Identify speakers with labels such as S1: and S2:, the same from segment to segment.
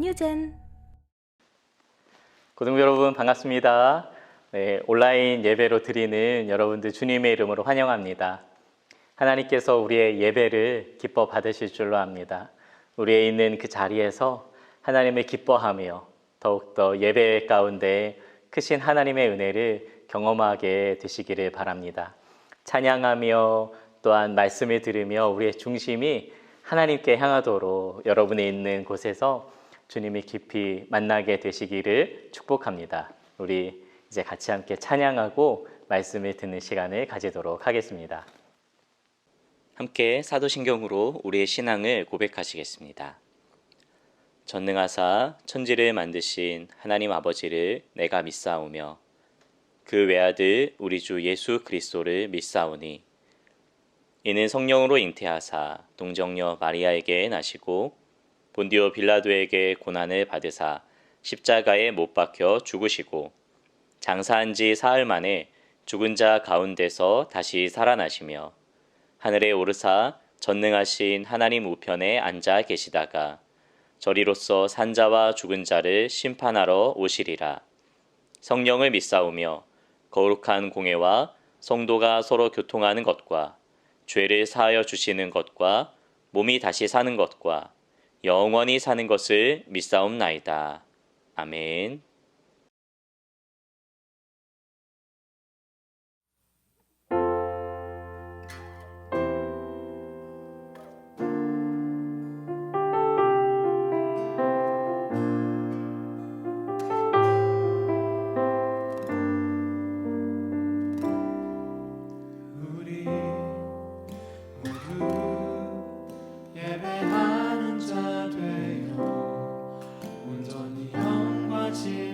S1: 뉴젠.
S2: 고등부 여러분 반갑습니다. 네, 온라인 예배로 드리는 여러분들 주님의 이름으로 환영합니다. 하나님께서 우리의 예배를 기뻐 받으실 줄로 압니다. 우리의 있는 그 자리에서 하나님을 기뻐하며 더욱더 예배 가운데 크신 하나님의 은혜를 경험하게 되시기를 바랍니다. 찬양하며 또한 말씀을 들으며 우리의 중심이 하나님께 향하도록 여러분이 있는 곳에서 주님이 깊이 만나게 되시기를 축복합니다. 우리 이제 같이 함께 찬양하고 말씀을 듣는 시간을 가지도록 하겠습니다. 함께 사도신경으로 우리의 신앙을 고백하시겠습니다. 전능하사 천지를 만드신 하나님 아버지를 내가 믿사오며 그 외아들 우리 주 예수 그리스도를 믿사오니 이는 성령으로 잉태하사 동정녀 마리아에게 나시고 본디오 빌라도에게 고난을 받으사 십자가에 못 박혀 죽으시고 장사한 지 사흘 만에 죽은 자 가운데서 다시 살아나시며 하늘에 오르사 전능하신 하나님 우편에 앉아 계시다가 저리로서 산자와 죽은 자를 심판하러 오시리라. 성령을 믿사오며 거룩한 공회와 성도가 서로 교통하는 것과 죄를 사하여 주시는 것과 몸이 다시 사는 것과 영원히 사는 것을 믿사옵나이다. 아멘.
S3: 우리 모두 예배하는 자 되어 온전히 영과 질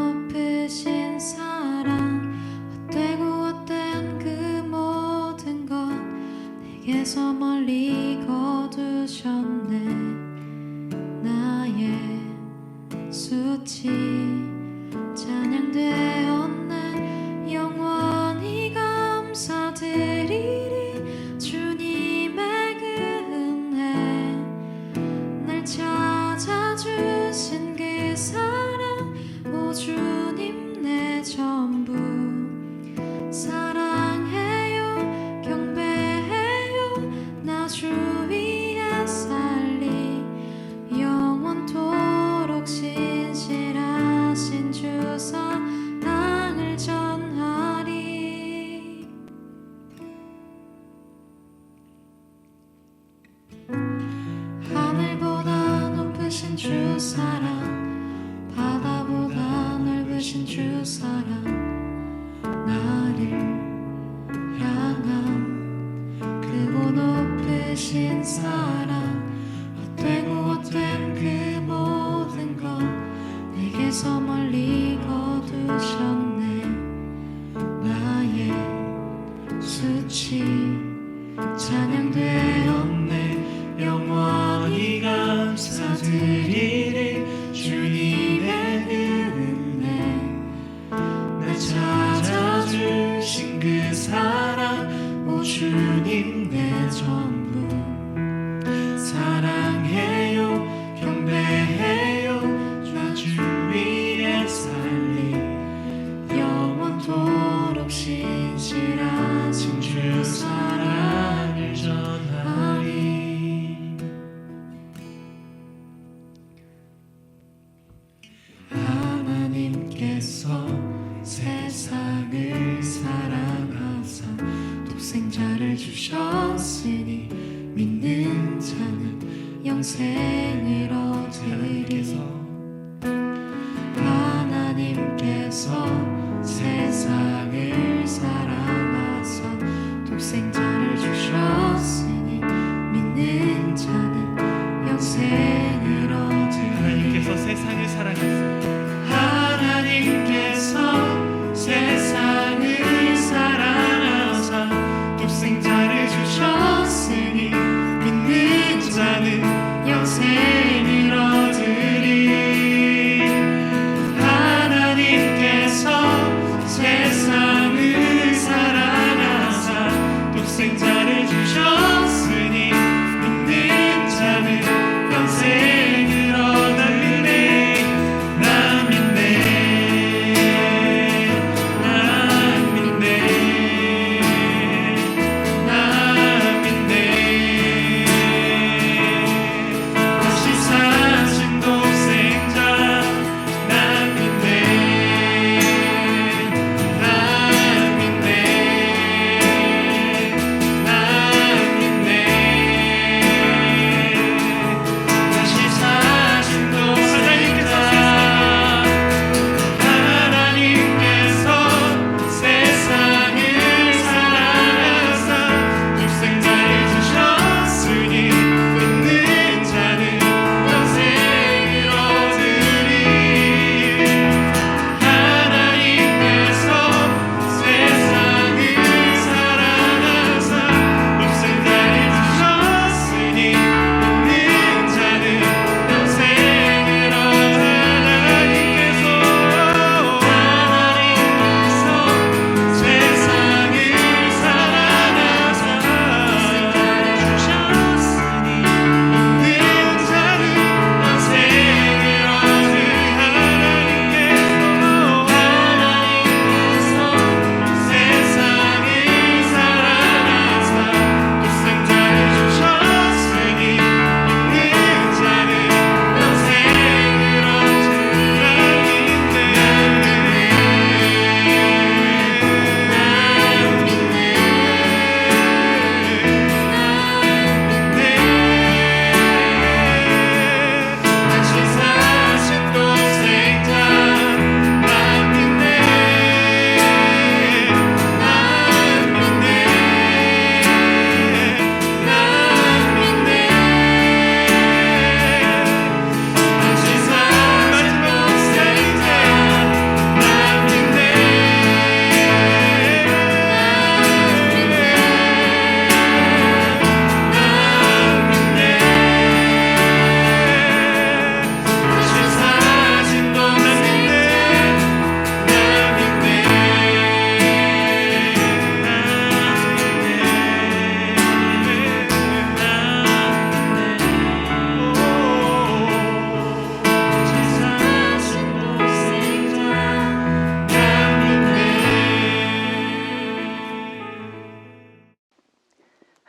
S1: 높으신 사랑 헛되고 헛된 그 모든 것 내게서 멀리 거두셨네. 나의 수치 찬양되었네. 영원히 감사드리리 주님의 그 은혜 날 찾아주신 그 사랑 오 주님 내 전부 사랑해요 경배해요 나 주 위에 살리 영원토록 신실하신 주 사랑을 전하리. 하늘보다 높으신 주 사랑 바다보다 넓으신 주 사랑 나를 향한 크고 높으신 사랑 헛되고 헛된 그 모든 것 내게서 멀리 거두셨네. 나의 수치 찬양되었네. 영원히 감사드리리 주님의 은혜 날 찾아주신 그 사랑 오 주님 내 전부 사랑해요 경배해요 나 주 위에 살리 영원토록 신실하신 주 사랑을 전하리. 하나님께서 세상을 사랑하사 독생자를 주셨으니 믿는 자는 영생을 얻으리. 하나님께서 세상을 사랑하사 독생자를 주셨으니 믿는 자는 영생을 얻으리.
S3: 하나님께서 세상을 사랑하사
S1: 하나님께서 세상을 사랑하사 독생자를 주셨으니 믿는 자는 영생을 얻으리. 하나님께서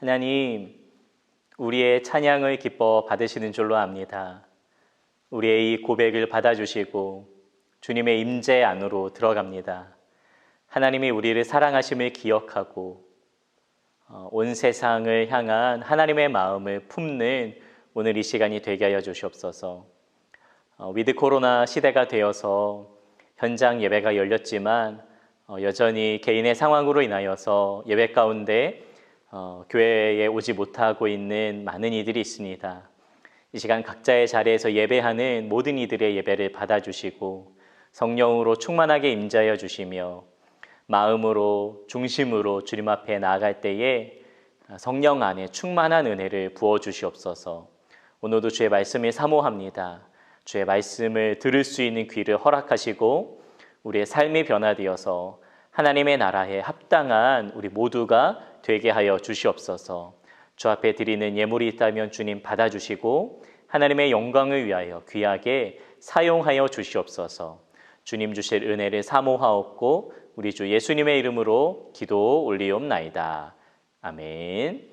S2: 하나님, 우리의 찬양을 기뻐 받으시는 줄로 압니다. 우리의 이 고백을 받아주시고 주님의 임재 안으로 들어갑니다. 하나님이 우리를 사랑하심을 기억하고 온 세상을 향한 하나님의 마음을 품는 오늘 이 시간이 되게 하여 주시옵소서. 위드 코로나 시대가 되어서 현장 예배가 열렸지만 여전히 개인의 상황으로 인하여서 예배 가운데 교회에 오지 못하고 있는 많은 이들이 있습니다. 이 시간 각자의 자리에서 예배하는 모든 이들의 예배를 받아주시고 성령으로 충만하게 임재하여 주시며 마음으로 중심으로 주님 앞에 나아갈 때에 성령 안에 충만한 은혜를 부어주시옵소서. 오늘도 주의 말씀을 사모합니다. 주의 말씀을 들을 수 있는 귀를 허락하시고 우리의 삶이 변화되어서 하나님의 나라에 합당한 우리 모두가 되게 하여 주시옵소서. 주 앞에 드리는 예물이 있다면 주님 받아주시고 하나님의 영광을 위하여 귀하게 사용하여 주시옵소서. 주님 주실 은혜를 사모하옵고 우리 주 예수님의 이름으로 기도 올리옵나이다. 아멘.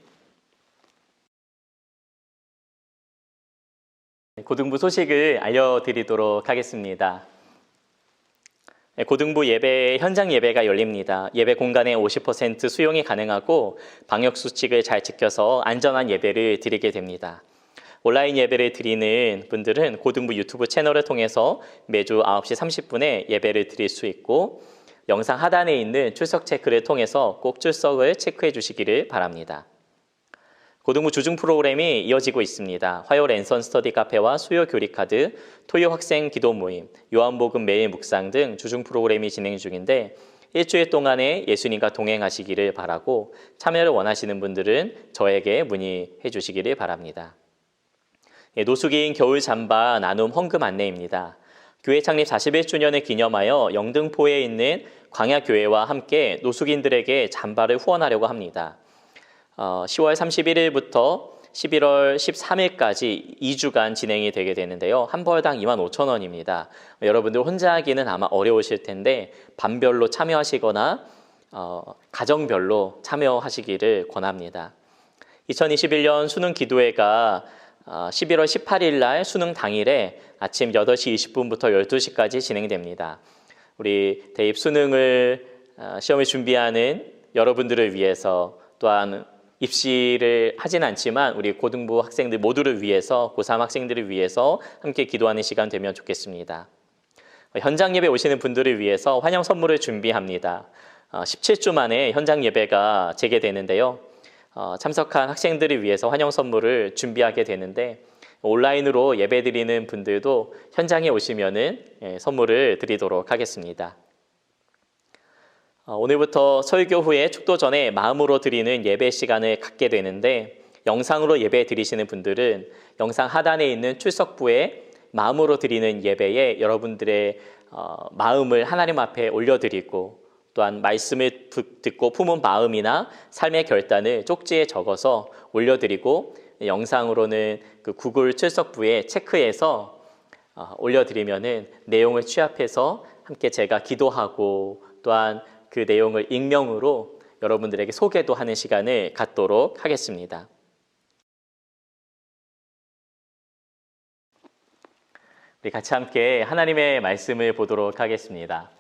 S2: 고등부 소식을 알려드리도록 하겠습니다. 고등부 예배, 현장 예배가 열립니다. 예배 공간의 50% 수용이 가능하고 방역수칙을 잘 지켜서 안전한 예배를 드리게 됩니다. 온라인 예배를 드리는 분들은 고등부 유튜브 채널을 통해서 매주 9시 30분에 예배를 드릴 수 있고 영상 하단에 있는 출석 체크를 통해서 꼭 출석을 체크해 주시기를 바랍니다. 고등부 주중 프로그램이 이어지고 있습니다. 화요 랜선 스터디 카페와 수요 교리 카드, 토요 학생 기도 모임, 요한복음 매일 묵상 등 주중 프로그램이 진행 중인데 일주일 동안에 예수님과 동행하시기를 바라고 참여를 원하시는 분들은 저에게 문의해 주시기를 바랍니다. 노숙인 겨울 잠바 나눔 헌금 안내입니다. 교회 창립 41주년을 기념하여 영등포에 있는 광야교회와 함께 노숙인들에게 잠바를 후원하려고 합니다. 10월 31일부터 11월 13일까지 2주간 진행이 되게 되는데요. 한 벌당 25,000원입니다. 여러분들 혼자 하기는 아마 어려우실 텐데 반별로 참여하시거나 가정별로 참여하시기를 권합니다. 2021년 수능 기도회가 11월 18일 날 수능 당일에 아침 8시 20분부터 12시까지 진행됩니다. 우리 대입 수능을 시험을 준비하는 여러분들을 위해서 또한 입시를 하진 않지만 우리 고등부 학생들 모두를 위해서 고3 학생들을 위해서 함께 기도하는 시간 되면 좋겠습니다. 현장 예배 오시는 분들을 위해서 환영 선물을 준비합니다. 17주 만에 현장 예배가 재개되는데요. 참석한 학생들을 위해서 환영 선물을 준비하게 되는데 온라인으로 예배 드리는 분들도 현장에 오시면은 선물을 드리도록 하겠습니다. 오늘부터 설교 후에 축도 전에 마음으로 드리는 예배 시간을 갖게 되는데 영상으로 예배 드리시는 분들은 영상 하단에 있는 출석부에 마음으로 드리는 예배에 여러분들의 마음을 하나님 앞에 올려드리고 또한 말씀을 듣고 품은 마음이나 삶의 결단을 쪽지에 적어서 올려드리고 영상으로는 그 구글 출석부에 체크해서 올려드리면은 내용을 취합해서 함께 제가 기도하고 또한 그 내용을 익명으로 여러분들에게 소개도 하는 시간을 갖도록 하겠습니다. 우리 같이 함께 하나님의 말씀을 보도록 하겠습니다.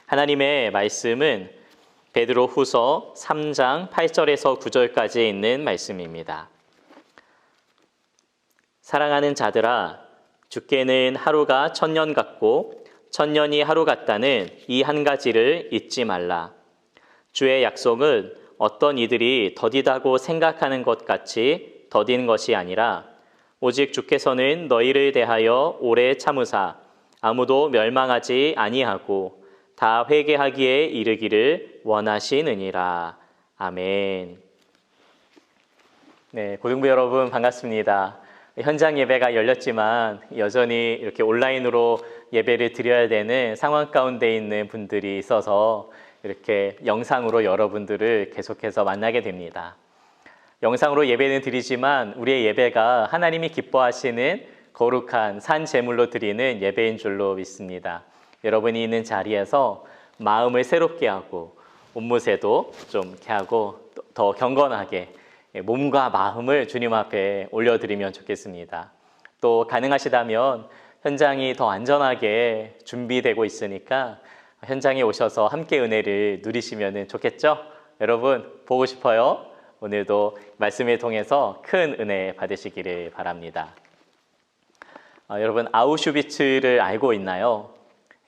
S2: 하나님의 말씀은 베드로 후서 3장 8절에서 9절까지 있는 말씀입니다. 사랑하는 자들아, 주께는 하루가 1000년 같고 1000년이 하루 같다는 이 한 가지를 잊지 말라. 주의 약속은 어떤 이들이 더디다고 생각하는 것 같이 더딘 것이 아니라 오직 주께서는 너희를 대하여 오래 참으사 아무도 멸망하지 아니하고 다 회개하기에 이르기를 원하시느니라. 아멘. 네, 고등부 여러분 반갑습니다. 현장 예배가 열렸지만 여전히 이렇게 온라인으로 예배를 드려야 되는 상황 가운데 있는 분들이 있어서 이렇게 영상으로 여러분들을 계속해서 만나게 됩니다. 영상으로 예배는 드리지만 우리의 예배가 하나님이 기뻐하시는 거룩한 산 제물로 드리는 예배인 줄로 믿습니다. 여러분이 있는 자리에서 마음을 새롭게 하고 옷무새도 좀 이렇게 하고 더 경건하게 몸과 마음을 주님 앞에 올려드리면 좋겠습니다. 또 가능하시다면 현장이 더 안전하게 준비되고 있으니까 현장에 오셔서 함께 은혜를 누리시면 좋겠죠? 여러분 보고 싶어요. 오늘도 말씀을 통해서 큰 은혜 받으시기를 바랍니다. 여러분 아우슈비츠를 알고 있나요?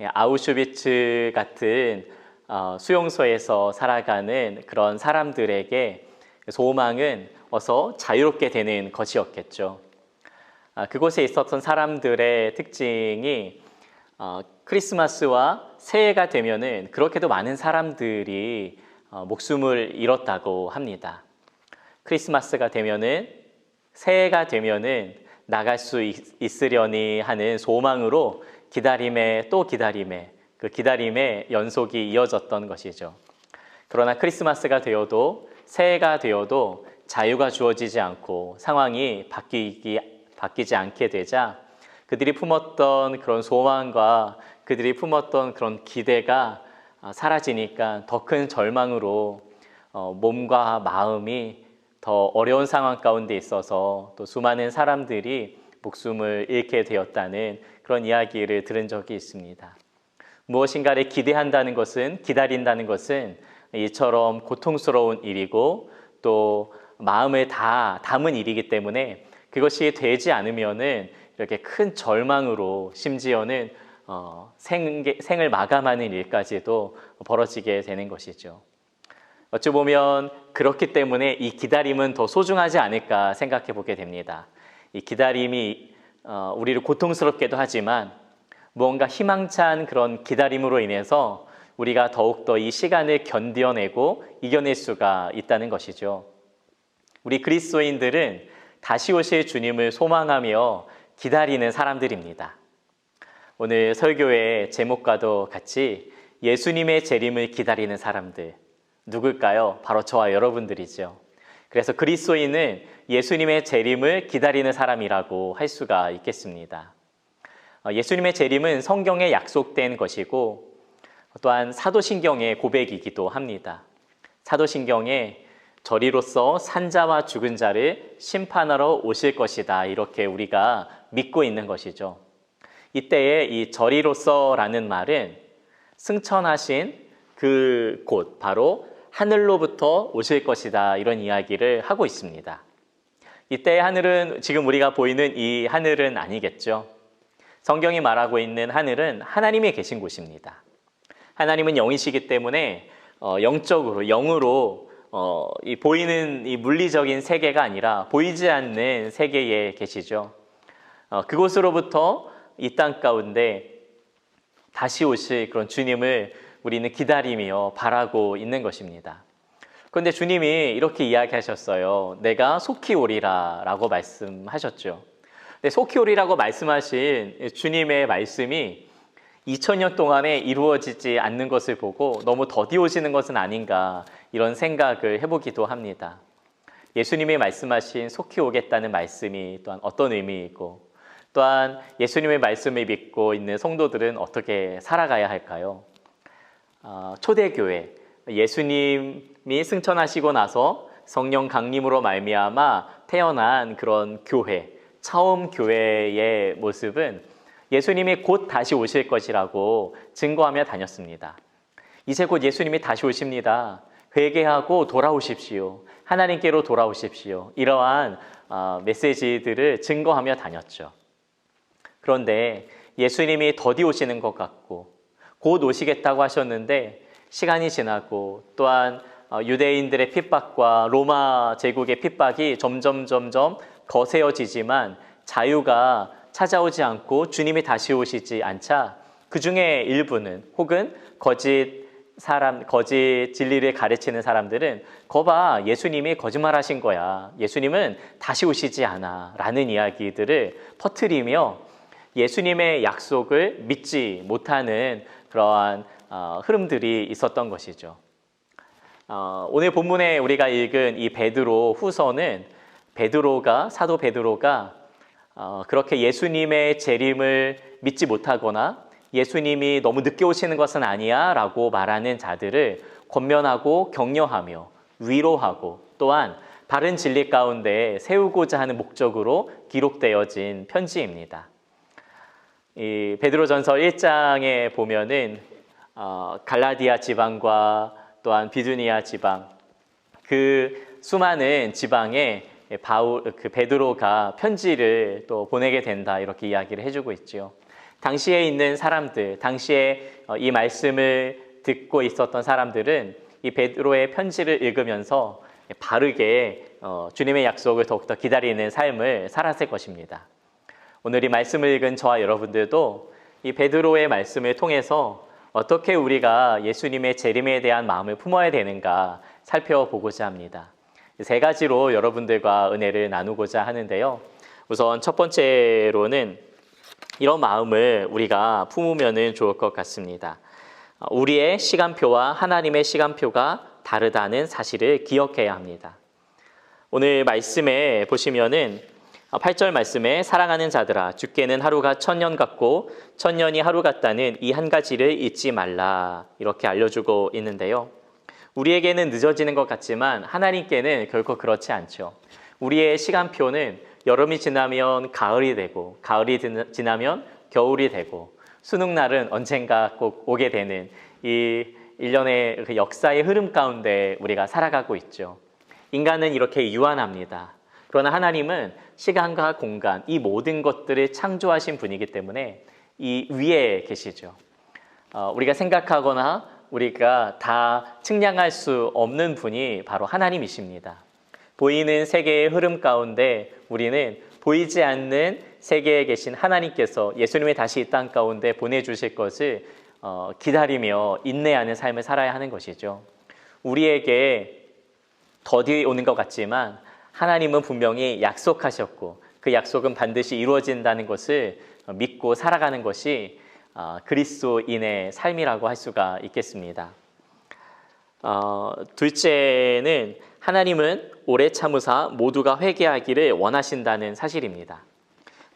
S2: 아우슈비츠 같은 수용소에서 살아가는 그런 사람들에게 소망은 어서 자유롭게 되는 것이었겠죠. 그곳에 있었던 사람들의 특징이 크리스마스와 새해가 되면은 그렇게도 많은 사람들이 목숨을 잃었다고 합니다. 크리스마스가 되면은 새해가 되면은 나갈 수 있으려니 하는 소망으로 기다림에 또 기다림에 그 기다림의 연속이 이어졌던 것이죠. 그러나 크리스마스가 되어도 새해가 되어도 자유가 주어지지 않고 상황이 바뀌지 않게 되자 그들이 품었던 그런 소망과 그들이 품었던 그런 기대가 사라지니까 더 큰 절망으로 몸과 마음이 더 어려운 상황 가운데 있어서 또 수많은 사람들이 목숨을 잃게 되었다는 그런 이야기를 들은 적이 있습니다. 무엇인가를 기대한다는 것은, 기다린다는 것은 이처럼 고통스러운 일이고 또 마음을 다 담은 일이기 때문에 그것이 되지 않으면은 이렇게 큰 절망으로 심지어는 생을 마감하는 일까지도 벌어지게 되는 것이죠. 어찌 보면 그렇기 때문에 이 기다림은 더 소중하지 않을까 생각해 보게 됩니다. 이 기다림이 우리를 고통스럽게도 하지만 무언가 희망찬 그런 기다림으로 인해서 우리가 더욱더 이 시간을 견뎌내고 이겨낼 수가 있다는 것이죠. 우리 그리스도인들은 다시 오실 주님을 소망하며 기다리는 사람들입니다. 오늘 설교의 제목과도 같이 예수님의 재림을 기다리는 사람들, 누굴까요? 바로 저와 여러분들이죠. 그래서 그리스도인은 예수님의 재림을 기다리는 사람이라고 할 수가 있겠습니다. 예수님의 재림은 성경에 약속된 것이고 또한 사도신경의 고백이기도 합니다. 사도신경에 저리로서 산자와 죽은 자를 심판하러 오실 것이다, 이렇게 우리가 믿고 있는 것이죠. 이때에 이 저리로서라는 말은 승천하신 그 곳, 바로 하늘로부터 오실 것이다, 이런 이야기를 하고 있습니다. 이때의 하늘은 지금 우리가 보이는 이 하늘은 아니겠죠. 성경이 말하고 있는 하늘은 하나님이 계신 곳입니다. 하나님은 영이시기 때문에 영적으로, 영으로 이 보이는 이 물리적인 세계가 아니라 보이지 않는 세계에 계시죠. 그곳으로부터 이 땅 가운데 다시 오실 그런 주님을 우리는 기다리며 바라고 있는 것입니다. 그런데 주님이 이렇게 이야기하셨어요. 내가 속히 오리라 라고 말씀하셨죠. 근데 속히 오리라고 말씀하신 주님의 말씀이 2000년 동안에 이루어지지 않는 것을 보고 너무 더디 오시는 것은 아닌가, 이런 생각을 해보기도 합니다. 예수님이 말씀하신 속히 오겠다는 말씀이 또한 어떤 의미이고, 또한 예수님의 말씀을 믿고 있는 성도들은 어떻게 살아가야 할까요? 초대교회, 예수님이 승천하시고 나서 성령 강림으로 말미암아 태어난 그런 교회, 처음 교회의 모습은 예수님이 곧 다시 오실 것이라고 증거하며 다녔습니다. 이제 곧 예수님이 다시 오십니다. 회개하고 돌아오십시오. 하나님께로 돌아오십시오. 이러한 메시지들을 증거하며 다녔죠. 그런데 예수님이 더디 오시는 것 같고 곧 오시겠다고 하셨는데 시간이 지나고 또한 유대인들의 핍박과 로마 제국의 핍박이 점점 거세어지지만 자유가 찾아오지 않고 주님이 다시 오시지 않자 그 중에 일부는, 혹은 거짓 진리를 가르치는 사람들은 거봐, 예수님이 거짓말하신 거야, 예수님은 다시 오시지 않아 라는 이야기들을 퍼뜨리며 예수님의 약속을 믿지 못하는 그러한 흐름들이 있었던 것이죠. 오늘 본문에 우리가 읽은 이 베드로 후서는 사도 베드로가 그렇게 예수님의 재림을 믿지 못하거나 예수님이 너무 늦게 오시는 것은 아니야 라고 말하는 자들을 권면하고 격려하며 위로하고 또한 바른 진리 가운데 세우고자 하는 목적으로 기록되어진 편지입니다. 이 베드로전서 1장에 보면은 갈라디아 지방과 또한 비두니아 지방, 그 수많은 지방에 베드로가 편지를 또 보내게 된다, 이렇게 이야기를 해주고 있죠. 당시에 있는 사람들, 당시에 이 말씀을 듣고 있었던 사람들은 이 베드로의 편지를 읽으면서 바르게 주님의 약속을 더욱더 기다리는 삶을 살았을 것입니다. 오늘 이 말씀을 읽은 저와 여러분들도 이 베드로의 말씀을 통해서 어떻게 우리가 예수님의 재림에 대한 마음을 품어야 되는가 살펴보고자 합니다. 세 가지로 여러분들과 은혜를 나누고자 하는데요. 우선 첫 번째로는 이런 마음을 우리가 품으면 좋을 것 같습니다. 우리의 시간표와 하나님의 시간표가 다르다는 사실을 기억해야 합니다. 오늘 말씀에 보시면은 8절 말씀에 사랑하는 자들아 주께는 하루가 1000년 같고 1000년이 하루 같다는 이 한 가지를 잊지 말라, 이렇게 알려주고 있는데요. 우리에게는 늦어지는 것 같지만 하나님께는 결코 그렇지 않죠. 우리의 시간표는 여름이 지나면 가을이 되고 가을이 지나면 겨울이 되고 수능날은 언젠가 꼭 오게 되는 이 일련의 그 역사의 흐름 가운데 우리가 살아가고 있죠. 인간은 이렇게 유한합니다. 그러나 하나님은 시간과 공간, 이 모든 것들을 창조하신 분이기 때문에 이 위에 계시죠. 우리가 생각하거나 우리가 다 측량할 수 없는 분이 바로 하나님이십니다. 보이는 세계의 흐름 가운데 우리는 보이지 않는 세계에 계신 하나님께서 예수님의 다시 이 땅 가운데 보내주실 것을 기다리며 인내하는 삶을 살아야 하는 것이죠. 우리에게 더디 오는 것 같지만 하나님은 분명히 약속하셨고 그 약속은 반드시 이루어진다는 것을 믿고 살아가는 것이 그리스도인의 삶이라고 할 수가 있겠습니다. 둘째는 하나님은 오래 참으사 모두가 회개하기를 원하신다는 사실입니다.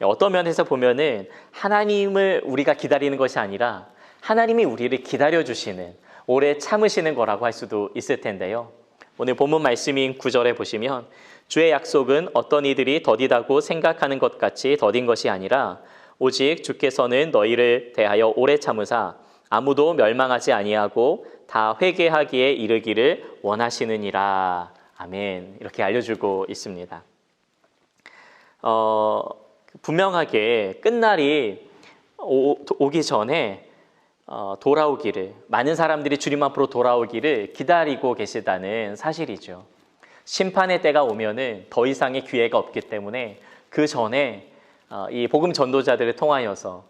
S2: 어떤 면에서 보면은 하나님을 우리가 기다리는 것이 아니라 하나님이 우리를 기다려주시는, 오래 참으시는 거라고 할 수도 있을 텐데요. 오늘 본문 말씀인 9절에 보시면 주의 약속은 어떤 이들이 더디다고 생각하는 것 같이 더딘 것이 아니라 오직 주께서는 너희를 대하여 오래 참으사 아무도 멸망하지 아니하고 다 회개하기에 이르기를 원하시느니라. 아멘. 이렇게 알려주고 있습니다. 분명하게 끝날이 오기 전에 돌아오기를, 많은 사람들이 주님 앞으로 돌아오기를 기다리고 계시다는 사실이죠. 심판의 때가 오면은 더 이상의 기회가 없기 때문에 그 전에 이 복음 전도자들을 통하여서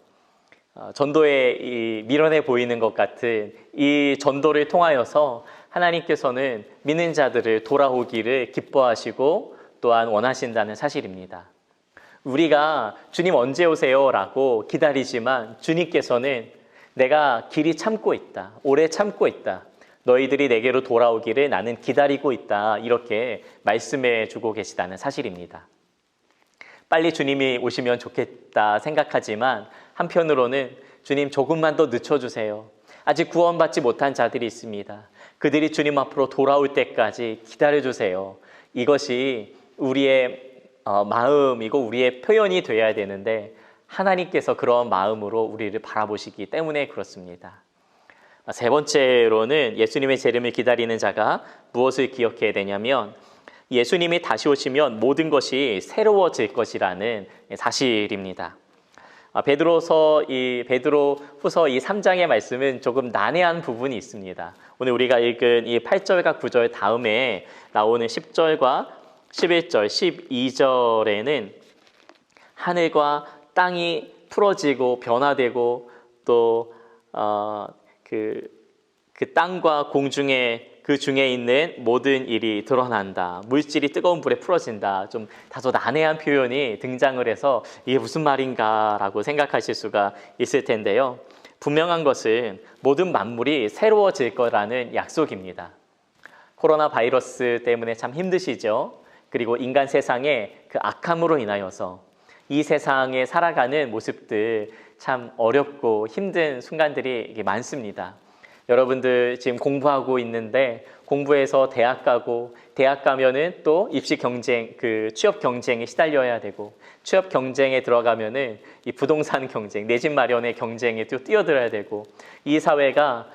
S2: 전도에 이 미련해 보이는 것 같은 이 전도를 통하여서 하나님께서는 믿는 자들을 돌아오기를 기뻐하시고 또한 원하신다는 사실입니다. 우리가 주님 언제 오세요? 라고 기다리지만 주님께서는 내가 길이 참고 있다, 오래 참고 있다, 너희들이 내게로 돌아오기를 나는 기다리고 있다, 이렇게 말씀해 주고 계시다는 사실입니다. 빨리 주님이 오시면 좋겠다 생각하지만 한편으로는 주님 조금만 더 늦춰주세요. 아직 구원받지 못한 자들이 있습니다. 그들이 주님 앞으로 돌아올 때까지 기다려주세요. 이것이 우리의 마음이고 우리의 표현이 되어야 되는데 하나님께서 그런 마음으로 우리를 바라보시기 때문에 그렇습니다. 세 번째로는 예수님의 재림을 기다리는 자가 무엇을 기억해야 되냐면 예수님이 다시 오시면 모든 것이 새로워질 것이라는 사실입니다. 베드로후서 이 3장의 말씀은 조금 난해한 부분이 있습니다. 오늘 우리가 읽은 이 8절과 9절 다음에 나오는 10절과 11절, 12절에는 하늘과 땅이 풀어지고 변화되고 또 그 땅과 공중에 그 중에 있는 모든 일이 드러난다. 물질이 뜨거운 불에 풀어진다. 좀 다소 난해한 표현이 등장을 해서 이게 무슨 말인가 라고 생각하실 수가 있을 텐데요. 분명한 것은 모든 만물이 새로워질 거라는 약속입니다. 코로나 바이러스 때문에 참 힘드시죠? 그리고 인간 세상의 그 악함으로 인하여서 이 세상에 살아가는 모습들 참 어렵고 힘든 순간들이 많습니다. 여러분들 지금 공부하고 있는데 공부해서 대학 가고 대학 가면은 또 입시 경쟁, 그 취업 경쟁에 시달려야 되고 취업 경쟁에 들어가면은 이 부동산 경쟁, 내 집 마련의 경쟁에 또 뛰어들어야 되고 이 사회가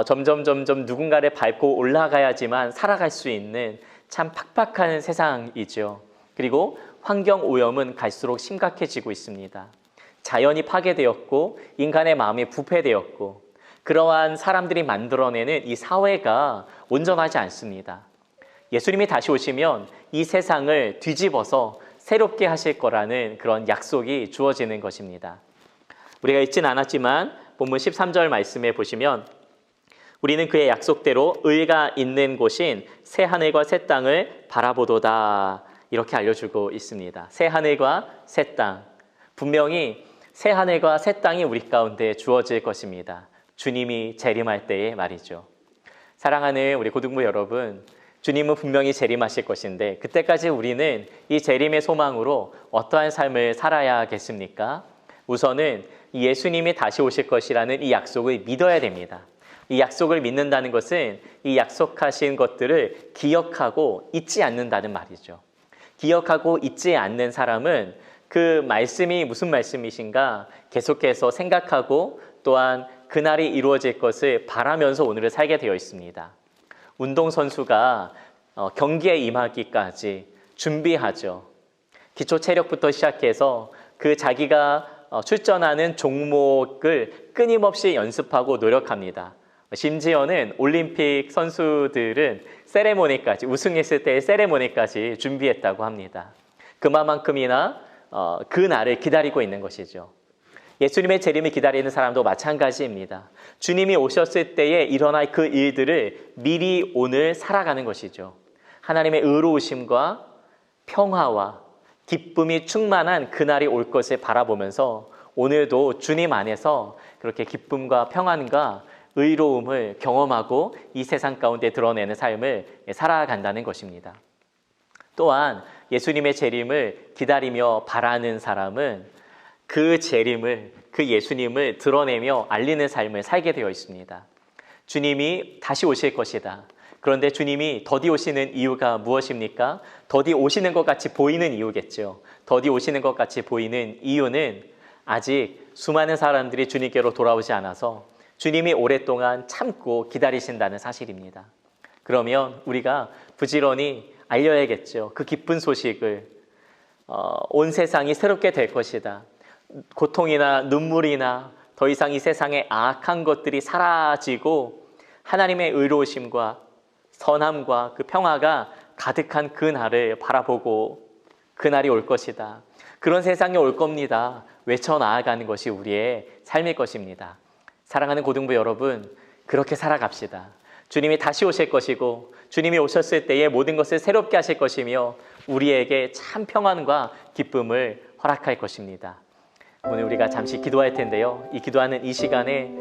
S2: 점점 누군가를 밟고 올라가야지만 살아갈 수 있는 참 팍팍한 세상이죠. 그리고 환경 오염은 갈수록 심각해지고 있습니다. 자연이 파괴되었고 인간의 마음이 부패되었고 그러한 사람들이 만들어내는 이 사회가 온전하지 않습니다. 예수님이 다시 오시면 이 세상을 뒤집어서 새롭게 하실 거라는 그런 약속이 주어지는 것입니다. 우리가 읽진 않았지만 본문 13절 말씀에 보시면 우리는 그의 약속대로 의가 있는 곳인 새 하늘과 새 땅을 바라보도다 이렇게 알려주고 있습니다. 새 하늘과 새 땅, 분명히 새 하늘과 새 땅이 우리 가운데 주어질 것입니다. 주님이 재림할 때의 말이죠. 사랑하는 우리 고등부 여러분, 주님은 분명히 재림하실 것인데 그때까지 우리는 이 재림의 소망으로 어떠한 삶을 살아야겠습니까? 우선은 예수님이 다시 오실 것이라는 이 약속을 믿어야 됩니다. 이 약속을 믿는다는 것은 이 약속하신 것들을 기억하고 잊지 않는다는 말이죠. 기억하고 잊지 않는 사람은 그 말씀이 무슨 말씀이신가 계속해서 생각하고 또한 그날이 이루어질 것을 바라면서 오늘을 살게 되어 있습니다. 운동선수가 경기에 임하기까지 준비하죠. 기초 체력부터 시작해서 그 자기가 출전하는 종목을 끊임없이 연습하고 노력합니다. 심지어는 올림픽 선수들은 세레모니까지 우승했을 때의 세레모니까지 준비했다고 합니다. 그만큼이나 그 날을 기다리고 있는 것이죠. 예수님의 재림을 기다리는 사람도 마찬가지입니다. 주님이 오셨을 때에 일어날 그 일들을 미리 오늘 살아가는 것이죠. 하나님의 의로우심과 평화와 기쁨이 충만한 그날이 올 것을 바라보면서 오늘도 주님 안에서 그렇게 기쁨과 평안과 의로움을 경험하고 이 세상 가운데 드러내는 삶을 살아간다는 것입니다. 또한 예수님의 재림을 기다리며 바라는 사람은 그 재림을, 그 예수님을 드러내며 알리는 삶을 살게 되어 있습니다. 주님이 다시 오실 것이다. 그런데 주님이 더디 오시는 이유가 무엇입니까? 더디 오시는 것 같이 보이는 이유겠죠. 더디 오시는 것 같이 보이는 이유는 아직 수많은 사람들이 주님께로 돌아오지 않아서 주님이 오랫동안 참고 기다리신다는 사실입니다. 그러면 우리가 부지런히 알려야겠죠. 그 기쁜 소식을 온 세상이 새롭게 될 것이다. 고통이나 눈물이나 더 이상 이 세상의 악한 것들이 사라지고 하나님의 의로우심과 선함과 그 평화가 가득한 그 날을 바라보고 그 날이 올 것이다. 그런 세상이 올 겁니다. 외쳐 나아가는 것이 우리의 삶일 것입니다. 사랑하는 고등부 여러분, 그렇게 살아갑시다. 주님이 다시 오실 것이고 주님이 오셨을 때에 모든 것을 새롭게 하실 것이며 우리에게 참 평안과 기쁨을 허락할 것입니다. 오늘 우리가 잠시 기도할 텐데요. 이 기도하는 이 시간에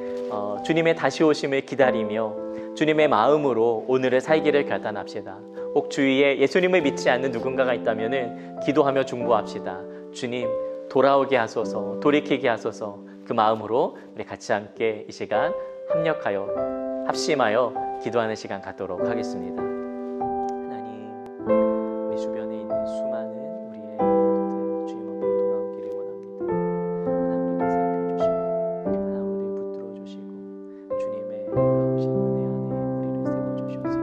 S2: 주님의 다시 오심을 기다리며 주님의 마음으로 오늘을 살기를 결단합시다. 혹 주위에 예수님을 믿지 않는 누군가가 있다면 기도하며 중보합시다. 주님 돌아오게 하소서, 돌이키게 하소서. 그 마음으로 우리 같이 함께 이 시간 합력하여 합심하여 기도하는 시간 갖도록 하겠습니다. 하나님, 우리 주변에 있는 수많은 우리의 이웃들 주님 앞으로 돌아오기를 원합니다. 하나님 우리를 살펴주시고 하나님 우리를 붙들어 주시고 주님의 놀라우신 은혜 안에 우리를 세워주셔서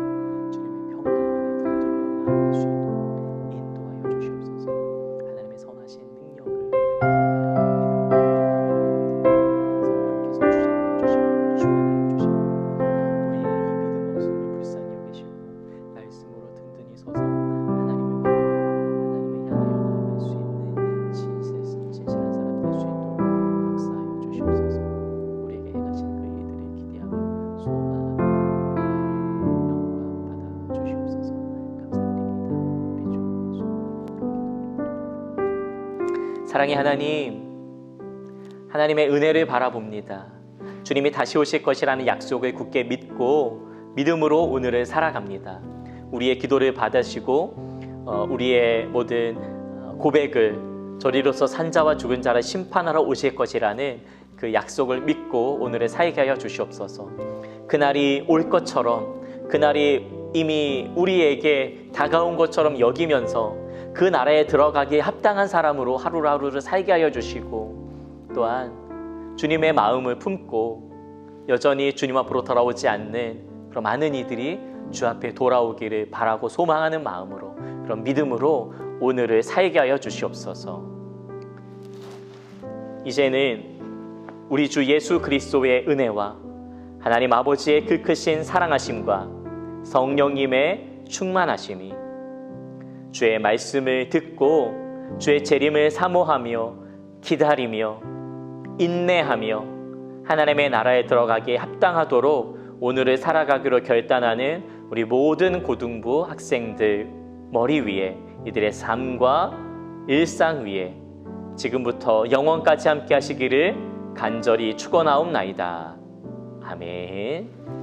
S2: 주님의 평강 안에 붙들려 나갈 수 있도록 인도하여 주시옵소서. 하나님의 선하신 능력을 사랑의 하나님, 하나님의 은혜를 바라봅니다. 주님이 다시 오실 것이라는 약속을 굳게 믿고 믿음으로 오늘을 살아갑니다. 우리의 기도를 받으시고 우리의 모든 고백을 저리로서 산자와 죽은 자를 심판하러 오실 것이라는 그 약속을 믿고 오늘을 살게 하여 주시옵소서. 그날이 올 것처럼, 그날이 이미 우리에게 다가온 것처럼 여기면서 그 나라에 들어가기에 합당한 사람으로 하루하루를 살게 하여 주시고, 또한 주님의 마음을 품고 여전히 주님 앞으로 돌아오지 않는 그런 많은 이들이 주 앞에 돌아오기를 바라고 소망하는 마음으로, 그런 믿음으로 오늘을 살게 하여 주시옵소서. 이제는 우리 주 예수 그리스도의 은혜와 하나님 아버지의 그 크신 사랑하심과 성령님의 충만하심이 주의 말씀을 듣고 주의 재림을 사모하며 기다리며 인내하며 하나님의 나라에 들어가기에 합당하도록 오늘을 살아가기로 결단하는 우리 모든 고등부 학생들 머리 위에, 이들의 삶과 일상 위에 지금부터 영원까지 함께 하시기를 간절히 축원하옵나이다. 아멘.